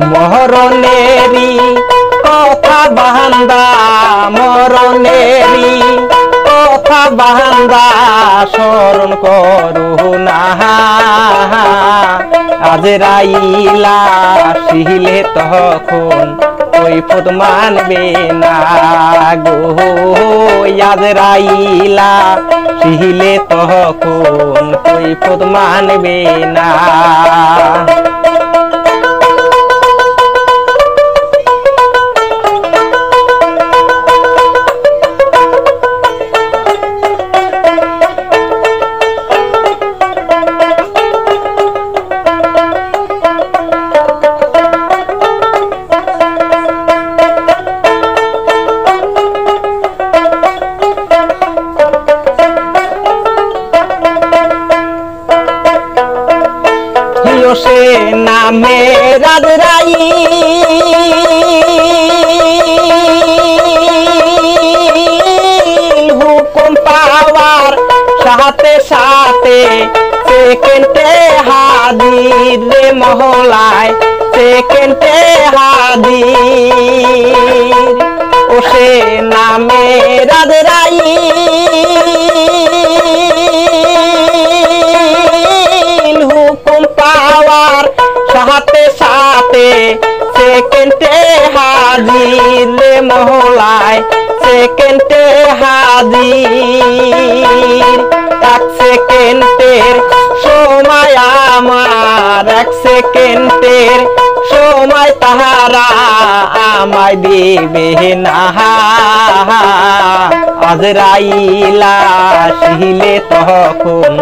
মরণেরি কথা বান্দা মরণেরি কথা বান্দা স্মরণ করু না আজরাইলা আসিলে তখন কৈফত মানবে না গো আজরাইলা আসিলে তখন কৈফত মানবে না সে নামে রাজরাই হুকুম পাওয়ার সাথে সাথে সেকেন্ডে হাজির রে মহলায় সেকেন্ডে হাজির ও সে নামে রাজরাই পাওয়ার সাথে সাথে সেকেন্ডে হাজির রে মহলায় সেকেন্ডে হাজির এক সেকেন্ডের সময় আমার এক সেকেন্ডের সময় তাহারা আমায় দিবে না আজরাইলা আসিলে তখন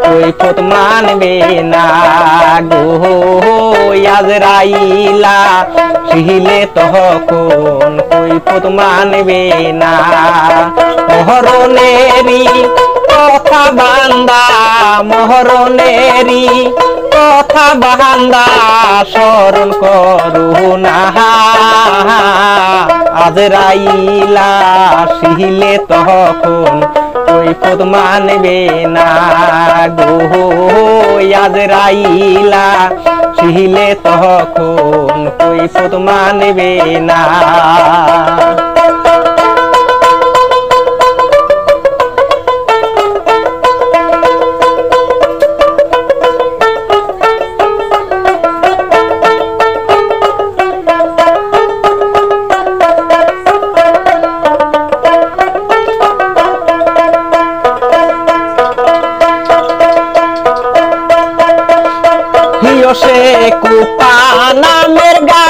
কৈফত মানবে না গো আজরাইলা আসিলে তখন কৈফত মানবে না মরণেরি কথা বান্দা মরণেরি কথা বান্দা স্মরণ করু না আজরাইলা আসিলে তখন কৈফত মানবে না গো আজরাইলা আসিলে তখন কৈফত মানবে না সে কুপা নামের গাছ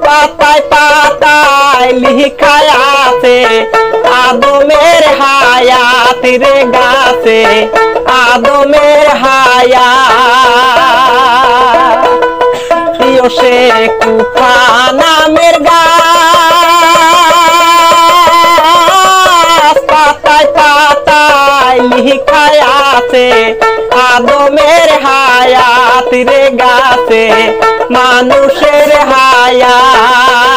পাতায় পাতায় লিখায় আছে আদমের হায়াত রে গাছে আদমের হায়াত সে কুপা নামের গাছ পাতায় পাতায় লিখায় আছে আদমের হায়াত রে গাছে মানুষের হায়াত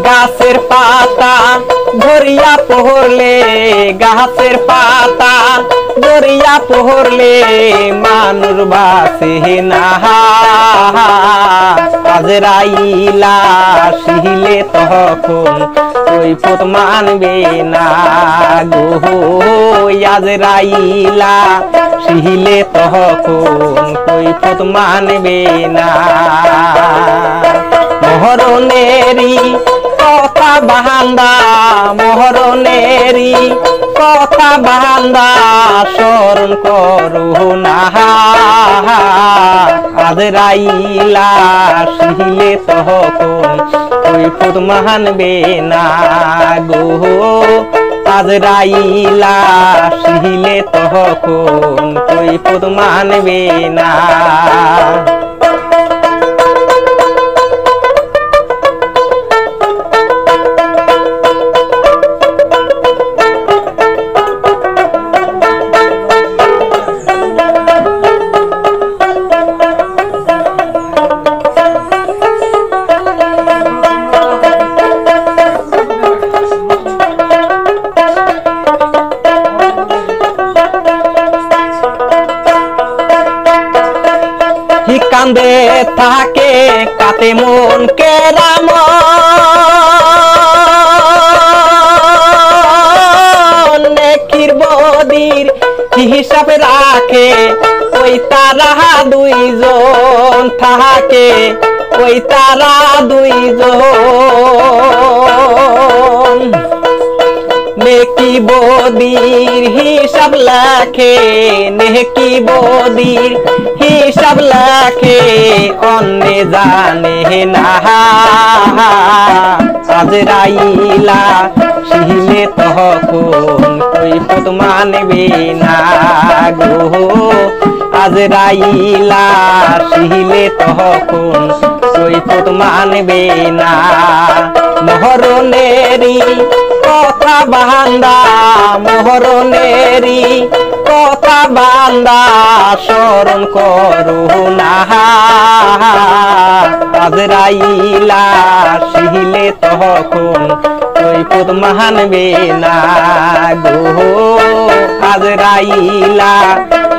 গাছের পাতা ধরিয়া পড়লে গাছের পাতা ধরিয়া পড়লে মানুষ বাঁচে না আজরাইলা আসিলে তখন কৈফত মানবে না গো আজরাইলা আসিলে তখন কৈফত মানবে না মরণেরি কথা বান্দা মরণেরি কথা বান্দা স্মরণ করু না আজরাইলা আসিলে তখন কৈফত মানবে না গো আজরাইলা আসিলে তখন কৈফত মানবে না কান্দে থাকে কাতে মন কেরাম নেকির বদির হিসাব রাখে ওই তারা দুইজন থাকে ওই তারা দুইজন নেকি বদির হিসাব লাখে নেকি বদির হিসাব লাখে অন্যে জানে না আজরাইলা শিলে তখন কৈফত মানবে না গো আজরাইলা শিলে তখন কৈফত মানবে না মহরনেরি কথা বান্দা মহরনেরি কথা বান্দা স্মরণ করো না আজরাইলা শিলে তখন কৈফত মানবে না গো আজরাইলা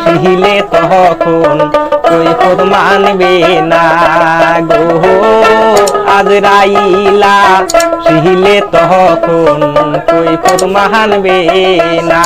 শিলে তখন কৈফত মানবে না গো আজরাইলা শিলে তখন কৈফত মানবে না।